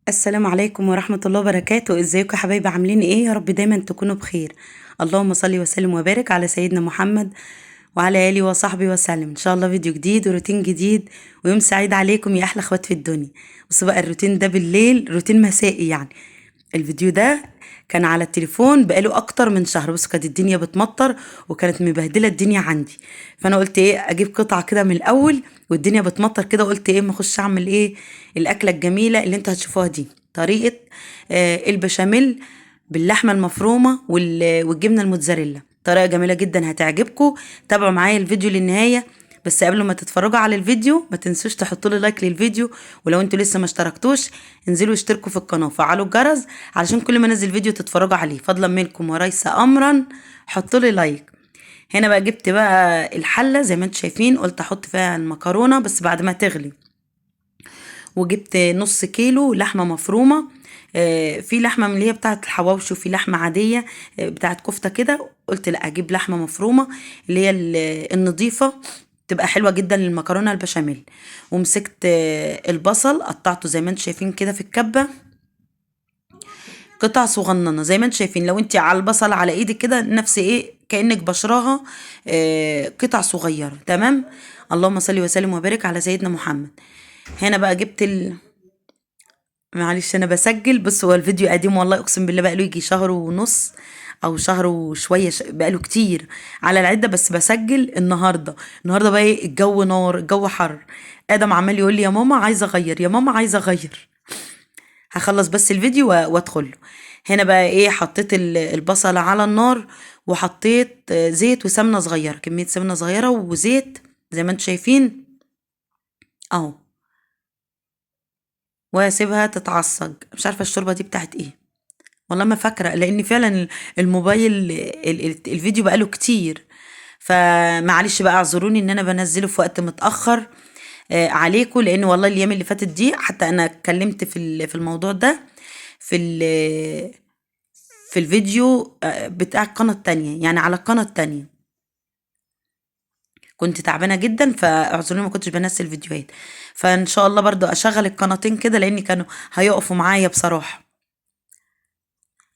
السلام عليكم ورحمة الله وبركاته. ازيكم يا حبايبي؟ عاملين ايه؟ يا رب دايما تكونوا بخير. اللهم صل وسلم وبارك على سيدنا محمد وعلى آله وصحبه وسلم. ان شاء الله فيديو جديد وروتين جديد ويوم سعيد عليكم يا احلى اخوات في الدنيا. بصوا بقى، الروتين ده بالليل روتين مسائي يعني. الفيديو ده كان على التليفون بقاله اكتر من شهر. بص، كانت الدنيا بتمطر وكانت مبهدله الدنيا عندي، فانا قلت ايه اجيب قطعه كده من الاول والدنيا بتمطر كده. قلت ايه ما اخش اعمل ايه الاكله الجميله اللي انتوا هتشوفوها دي. طريقه البشاميل باللحمه المفرومه والجبنه الموتزاريلا. طريقه جميله جدا هتعجبكم. تابعوا معايا الفيديو للنهايه. بس قبل ما تتفرجوا على الفيديو ما تنسوش تحطوا لي لايك للفيديو، ولو انتوا لسه ما اشتركتوش انزلوا اشتركوا في القناه وفعلوا الجرس علشان كل ما انزل فيديو تتفرجوا عليه. فضلا منكم وليس امرا، حطوا لي لايك. هنا بقى جبت بقى الحله زي ما انتوا شايفين، قلت احط فيها المكرونه بس بعد ما تغلي. وجبت نص كيلو لحمه مفرومه. في لحمه من اللي هي بتاعه الحواوشي وفي لحمه عاديه بتاعه كفته كده. قلت لا اجيب لحمه مفرومه اللي هي النضيفه، تبقى حلوه جدا للمكرونه البشاميل. ومسكت البصل قطعته زي ما انتم شايفين كده في الكبه، قطع صغننه زي ما انتم شايفين. لو انت على البصل على ايدك كده نفس ايه كانك بشراها قطع صغيره. تمام. اللهم صل وسلم وبارك على سيدنا محمد. هنا بقى جبت معلش انا بسجل. بص، هو الفيديو قديم والله، اقسم بالله بقاله يجي شهر ونص او شهر وشويه، بقاله كتير على العده. بس بسجل النهارده بقى ايه، الجو نار، الجو حر. ادم عمال يقول لي يا ماما عايزه اغير، يا ماما عايزه اغير. هخلص بس الفيديو وادخل له. هنا بقى ايه، حطيت البصل على النار وحطيت زيت وسمنه صغيره، كميه سمنه صغيره وزيت زي ما انتم شايفين اهو. واسيبها تتعصج. مش عارفه الشوربه دي بتاعت ايه، والله ما فاكره، لان فعلا الموبايل الفيديو بقاله كتير. فمعلش بقى اعذروني ان انا بنزله في وقت متاخر عليكم، لان والله الايام اللي فاتت دي حتى انا اتكلمت في الموضوع ده في في الفيديو بتاع القناه التانية، يعني على القناه التانية. كنت تعبانه جدا فاعذروني ما كنتش بنزل فيديوهات. فان شاء الله برضو اشغل القناتين كده لان كانوا هيقفوا معايا بصراحه.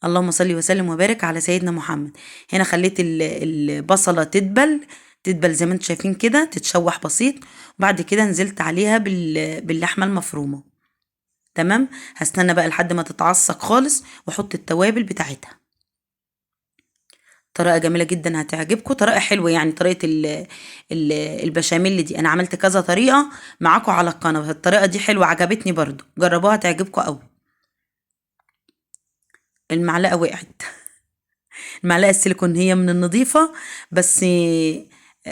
اللهم صل وسلم وبارك على سيدنا محمد. هنا خليت البصلة تدبل زي ما انتم شايفين كده، تتشوح بسيط. وبعد كده نزلت عليها باللحمة المفرومة. تمام. هستنى بقى لحد ما تتعصق خالص واحط التوابل بتاعتها. طريقة جميلة جدا هتعجبكم، طريقة حلوة يعني. طريقة البشاميل دي انا عملت كذا طريقة معاكم على القناة. الطريقة دي حلوة عجبتني برضو، جربوها تعجبكم قوي. المعلقة وقعت. المعلقه السيليكون هي من النظيفه، بس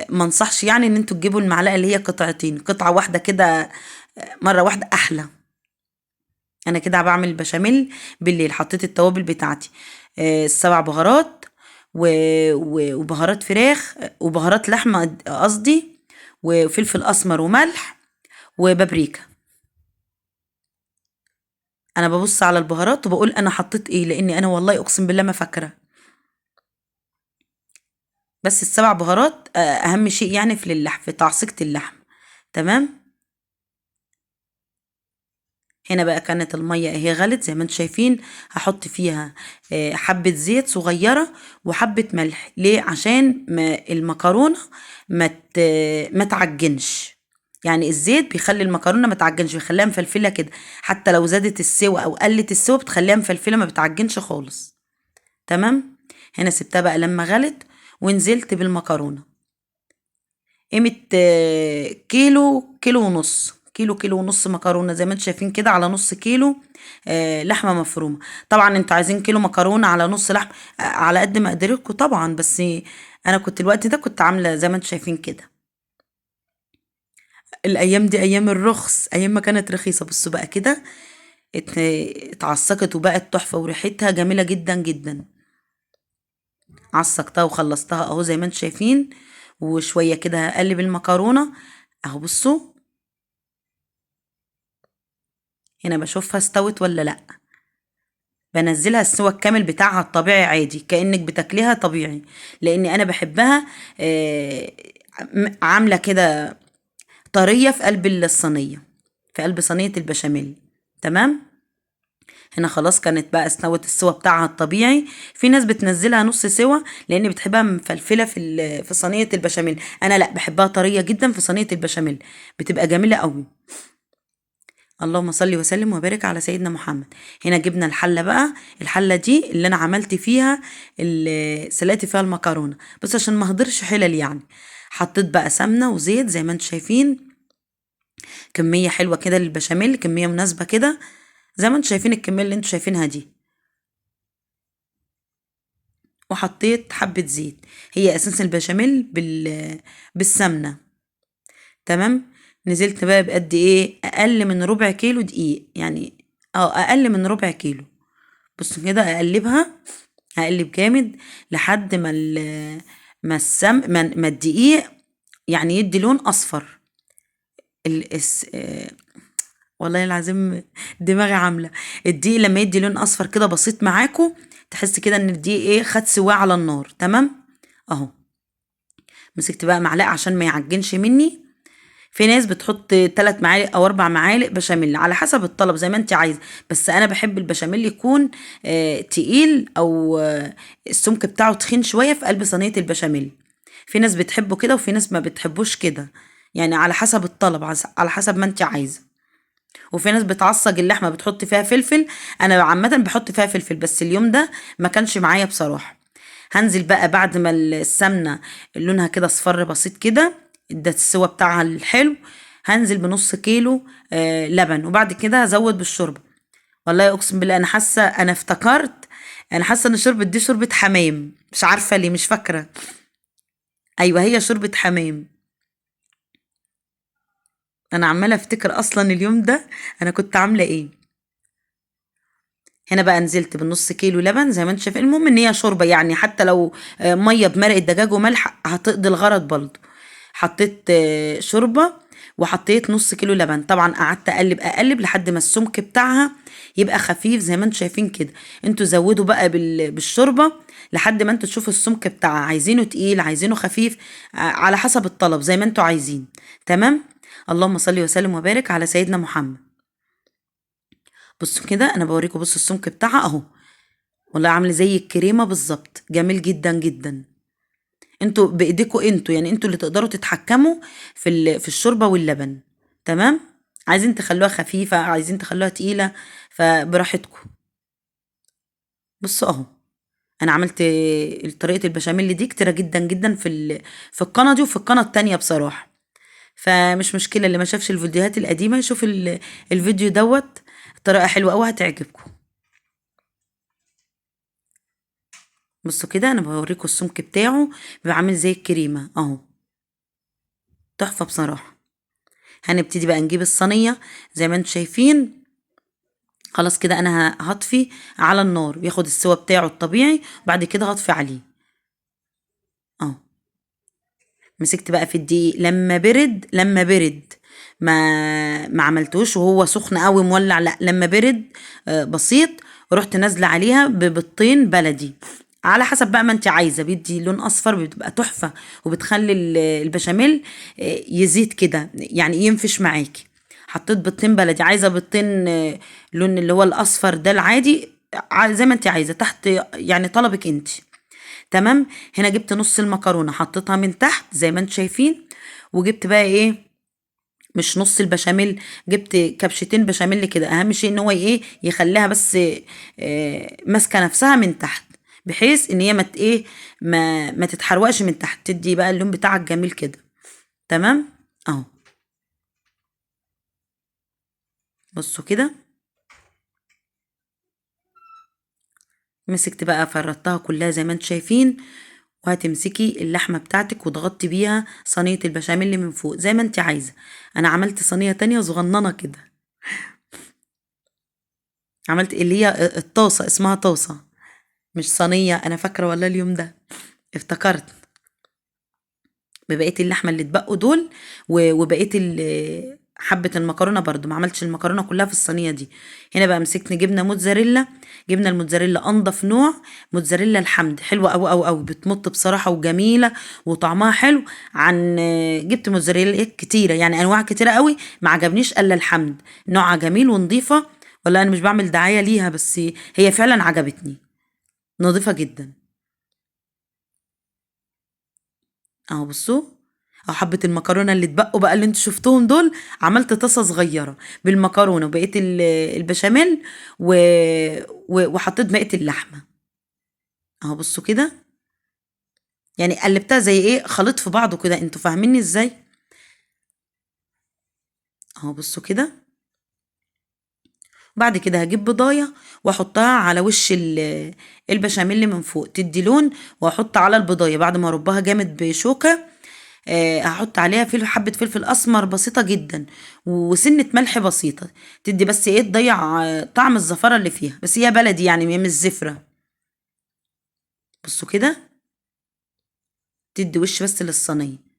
ما انصحش يعني ان انتوا تجيبوا المعلقه اللي هي قطعتين، قطعه واحده كده مره واحده احلى. انا كده بعمل بشاميل بالليل. حطيت التوابل بتاعتي، السبع بهارات وبهارات فراخ وبهارات لحمه قصدي، وفلفل اسمر وملح وبابريكا. انا ببص على البهارات وبقول انا حطيت ايه، لاني انا والله اقسم بالله ما فاكره. بس السبع بهارات اهم شيء يعني في تعصيقة اللحم. تمام. هنا بقى كانت المية اهي غلت زي ما انتم شايفين. هحط فيها حبة زيت صغيرة وحبة ملح. ليه؟ عشان ما المكرونة ما تعجنش. يعني الزيت بيخلي المكرونة ما تعجنش، بيخليها مفلفلة كده. حتى لو زادت السوا او قلت السوا بتخليها مفلفلة ما بتعجنش خالص. تمام. هنا سبتها بقى لما غلت ونزلت بالمكرونة. قيمة كيلو ونص، كيلو ونص مكرونة زي ما انتم شايفين كده، على نص كيلو لحمة مفرومة. طبعا انتوا عايزين كيلو مكرونة على نص لحم، على قد ما قدرتكم طبعا. بس انا كنت الوقت ده كنت عاملة زي ما انتم شايفين كده. الايام دي ايام الرخص، ايام ما كانت رخيصة. بصوا بقى كده اتعصقت وبقت تحفة وريحتها جميلة جدا جدا. عصقتها وخلصتها اهو زي ما انتم شايفين. وشوية كده هقلب المكرونة اهو. بصوا هنا بشوفها استوت ولا لأ. بنزلها السوا الكامل بتاعها الطبيعي عادي كأنك بتاكليها طبيعي، لأني أنا بحبها عاملة كده طرية في قلب الصينية، في قلب صينية البشاميل. تمام. هنا خلاص كانت بقى استوت السوا بتاعها الطبيعي. في ناس بتنزلها نص سوا لان بتحبها مفلفله في صينيه البشاميل، انا لا، بحبها طريه جدا في صينيه البشاميل، بتبقى جميله قوي. اللهم صل وسلم وبارك على سيدنا محمد. هنا جبنا الحله بقى، الحله دي اللي انا عملت فيها سلقت فيها المكرونه، بس عشان ما اهدرش حلل يعني. حطيت بقى سمنه وزيت زي ما انتم شايفين، كميه حلوه كده للبشاميل، كميه مناسبه كده زي ما انتم شايفين الكميه اللي انتم شايفينها دي. وحطيت حبه زيت، هي اساس البشاميل بالسمنه. تمام. نزلت بقى بقد ايه، اقل من ربع كيلو دقيق يعني، اقل من ربع كيلو. بص كده اقلبها، هقلب جامد لحد ما الدقيق يعني يدي لون اصفر. ال... الس... آه، والله العظيم دماغي عامله. الدقيق لما يدي لون اصفر كده بسيط معاكو، تحس كده ان الدقيق ايه، خد سواه على النار. تمام اهو. مسكت بقى معلقه عشان ما يعجنش مني. في ناس بتحط 3 معالق او 4 معالق بشاميل على حسب الطلب زي ما انت عايزه، بس انا بحب البشاميل يكون تقيل، او السمك بتاعه تخين شويه في قلب صينيه البشاميل. في ناس بتحبه كده وفي ناس ما بتحبوش كده، يعني على حسب الطلب، على حسب ما انت عايزه. وفي ناس بتعصج اللحمه بتحط فيها فلفل، انا عامه بحط فيها فلفل، بس اليوم ده ما كانش معايا بصراحه. هنزل بقى بعد ما السمنه لونها كده اصفر بسيط كده، ادت السوا بتاعها الحلو، هنزل بنص كيلو لبن، وبعد كده هزود بالشوربه. والله اقسم بالله انا حاسه، انا افتكرت، انا حاسه ان الشوربه دي شوربه حمام، مش عارفه ليه، مش فاكره. ايوه هي شوربه حمام. انا عماله افتكر اصلا اليوم ده انا كنت عامله ايه. هنا بقى نزلت بالنص كيلو لبن زي ما انت شايف، المهم ان هي شوربه يعني، حتى لو ميه بمرق دجاج وملح هتقضي الغرض برضو. حطيت شوربه، وحطيت نص كيلو لبن. طبعا قعدت اقلب اقلب لحد ما السمك بتاعها يبقى خفيف زي ما انتم شايفين كده. انتوا زودوا بقى بالشوربه لحد ما انتوا تشوفوا السمك بتاعها، عايزينه تقيل عايزينه خفيف، على حسب الطلب زي ما انتوا عايزين. تمام. اللهم صل وسلم وبارك على سيدنا محمد. بصوا كده انا بوريكم، بصوا السمك بتاعها اهو، والله عامله زي الكريمه بالظبط، جميل جدا جدا. انتوا بايديكوا انتوا، يعني انتوا اللي تقدروا تتحكموا في الشوربه واللبن. تمام. عايزين تخلوها خفيفه، عايزين تخلوها تقيله، فبراحتكم. بصوا اهو، انا عملت طريقه البشاميل دي كتيره جدا جدا في القناه دي وفي القناه التانية بصراحه. فمش مشكله، اللي ما شافش الفيديوهات القديمه يشوف الفيديو دوت. الطريقه حلوه قوي هتعجبكم. بصوا كده انا بوريكم السمك بتاعه، بيبقى عامل زي الكريمه اهو، تحفه بصراحه. هنبتدي بقى نجيب الصينيه زي ما انتم شايفين. خلاص كده انا هطفي على النار، ياخد السوا بتاعه الطبيعي، بعد كده هطفي عليه اهو. مسكت بقى في الدقيق لما برد، ما عملتوش وهو سخن قوي مولع، لا لما برد بسيط، ورحت نازله عليها ببيضتين بلدي، على حسب بقى ما انت عايزه، بيدي لون اصفر بتبقى تحفه، وبتخلي البشاميل يزيد كده يعني ينفش معاكي. حطيت بيضتين بلدي، عايزه بيضتين لون اللي هو الاصفر ده العادي، زي ما انت عايزه، تحت يعني طلبك انت. تمام. هنا جبت نص المكرونه حطيتها من تحت زي ما انتم شايفين، وجبت بقى ايه، مش نص البشاميل، جبت كبشتين بشاميل كده، اهم شيء ان هو ايه، يخليها بس ماسكه نفسها من تحت، بحيث ان هي ما تتحرقش من تحت، تدي بقى اللون بتاعها الجميل كده. تمام اهو. بصوا كده، مسكت بقى فردتها كلها زي ما انتم شايفين، وهتمسكي اللحمة بتاعتك وتغطي بيها صينية البشاميل من فوق زي ما انت عايزة. انا عملت صينية تانية صغننة كده، عملت اللي هي الطاسة، اسمها طاسة مش صينية، انا فاكرة والله اليوم ده افتكرت. ببقية اللحمة اللي اتبقوا دول، وبقية حبة المكرونة برضو، ما عملتش المكرونة كلها في الصينية دي. هنا بقى مسكت جبنة موتزاريلا، جبنة الموتزاريلا انضف نوع، موتزاريلا الحمد، حلوة قوي قوي قوي، بتمط بصراحة وجميلة وطعمها حلو. عن جبت موتزاريلا كتيرة يعني انواع كتيرة قوي، ما عجبنيش الا الحمد، نوعها جميل ونضيفة والله انا مش بعمل دعاية ليها، بس هي فعلا عجبتني، نظيفة جدا. اهو بصوا، اهو حبة المكرونة اللي اتبقوا بقى اللي انتوا شفتوهم دول، عملت طاسة صغيرة بالمكرونة وبقية البشاميل و... وحطيت بقية اللحمة. اهو بصوا كده، يعني قلبتها زي ايه، خليط في بعضه كده، انتوا فاهميني ازاي؟ اهو بصوا كده. بعد كده هجيب بضاية واحطها على وش البشاميل من فوق تدي لون، واحط على البضاية بعد ما اربها جامد بشوكة، هحط عليها حبة فلفل اسمر بسيطة جدا، وسنة ملح بسيطة، تدي بس ايه، تضيع طعم الزفرة اللي فيها، بس هي بلدي يعني مش زفرة. بصوا كده، تدي وش بس للصينية.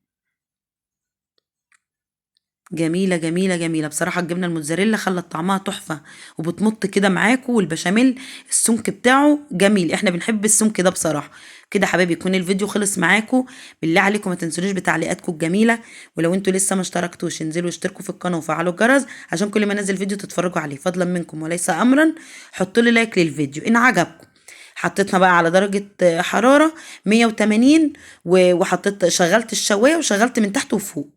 جميلة جميلة جميلة بصراحة، الجبنة الموتزاريلا خلت طعمها تحفة، وبتمط كده معاكوا، والبشاميل السمك بتاعه جميل، احنا بنحب السمك ده بصراحة. كده حبايبي يكون الفيديو خلص معاكوا، بالله عليكم ما تنسونيش بتعليقاتكم الجميلة، ولو انتوا لسه ما اشتركتوش انزلوا اشتركوا في القناة وفعلوا الجرس عشان كل ما انزل فيديو تتفرجوا عليه فضلا منكم وليس امرا. حطوا لي لايك للفيديو ان عجبكم. حطيتنا بقى على درجة حرارة 180، وحطيت شغلت الشواية وشغلت من تحت وفوق.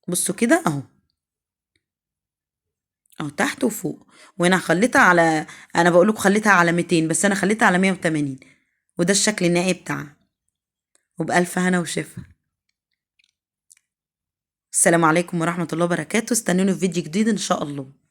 بصوا كده اهو، اهو تحت وفوق. وانا خليتها على، انا بقول لكم خليتها على 200 بس انا خليتها على 180، وده الشكل النهائي بتاعها. وبألف هنا وشفا. السلام عليكم ورحمة الله وبركاته، استنوني في فيديو جديد ان شاء الله.